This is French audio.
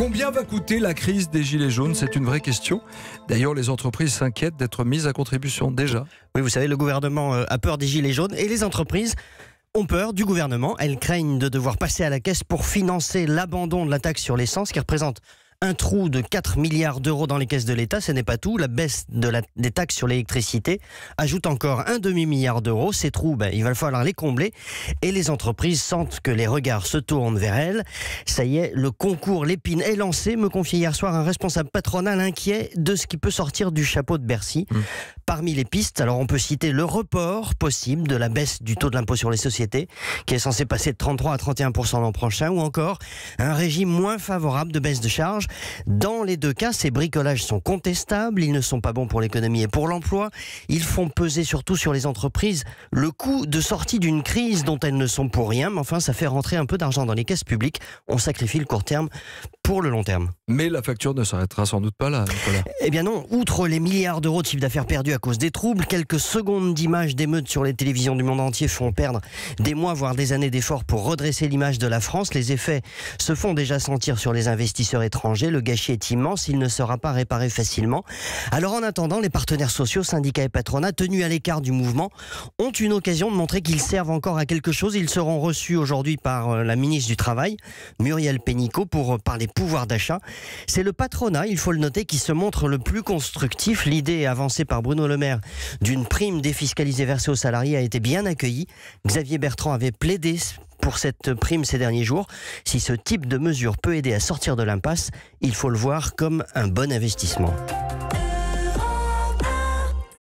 Combien va coûter la crise des Gilets jaunes? C'est une vraie question. D'ailleurs, les entreprises s'inquiètent d'être mises à contribution déjà. Oui, vous savez, le gouvernement a peur des gilets jaunes et les entreprises ont peur du gouvernement. Elles craignent de devoir passer à la caisse pour financer l'abandon de la taxe sur l'essence qui représente un trou de 4 milliards d'euros dans les caisses de l'État. Ce n'est pas tout. La baisse des taxes sur l'électricité ajoute encore un demi-milliard d'euros. Ces trous, il va falloir les combler. Et les entreprises sentent que les regards se tournent vers elles. Ça y est, le concours Lépine est lancé, me confiait hier soir un responsable patronal inquiet de ce qui peut sortir du chapeau de Bercy. Parmi les pistes, alors on peut citer le report possible de la baisse du taux de l'impôt sur les sociétés, qui est censé passer de 33 à 31% l'an prochain, ou encore un régime moins favorable de baisse de charges. Dans les deux cas, ces bricolages sont contestables, ils ne sont pas bons pour l'économie et pour l'emploi. Ils font peser surtout sur les entreprises le coût de sortie d'une crise dont elles ne sont pour rien, mais enfin ça fait rentrer un peu d'argent dans les caisses publiques. On sacrifie le court terme pour le long terme. Mais la facture ne s'arrêtera sans doute pas là, Nicolas. Eh bien non, outre les milliards d'euros de chiffre d'affaires perdus à cause des troubles, quelques secondes d'images d'émeutes sur les télévisions du monde entier font perdre des mois, voire des années d'efforts pour redresser l'image de la France. Les effets se font déjà sentir sur les investisseurs étrangers. Le gâchis est immense, il ne sera pas réparé facilement. Alors en attendant, les partenaires sociaux, syndicats et patronats, tenus à l'écart du mouvement, ont une occasion de montrer qu'ils servent encore à quelque chose. Ils seront reçus aujourd'hui par la ministre du Travail, Muriel Pénicaud, pour parler pouvoir d'achat. C'est le patronat, il faut le noter, qui se montre le plus constructif. L'idée avancée par Bruno Le Maire d'une prime défiscalisée versée aux salariés a été bien accueillie. Xavier Bertrand avait plaidé pour cette prime ces derniers jours. Si ce type de mesure peut aider à sortir de l'impasse, il faut le voir comme un bon investissement.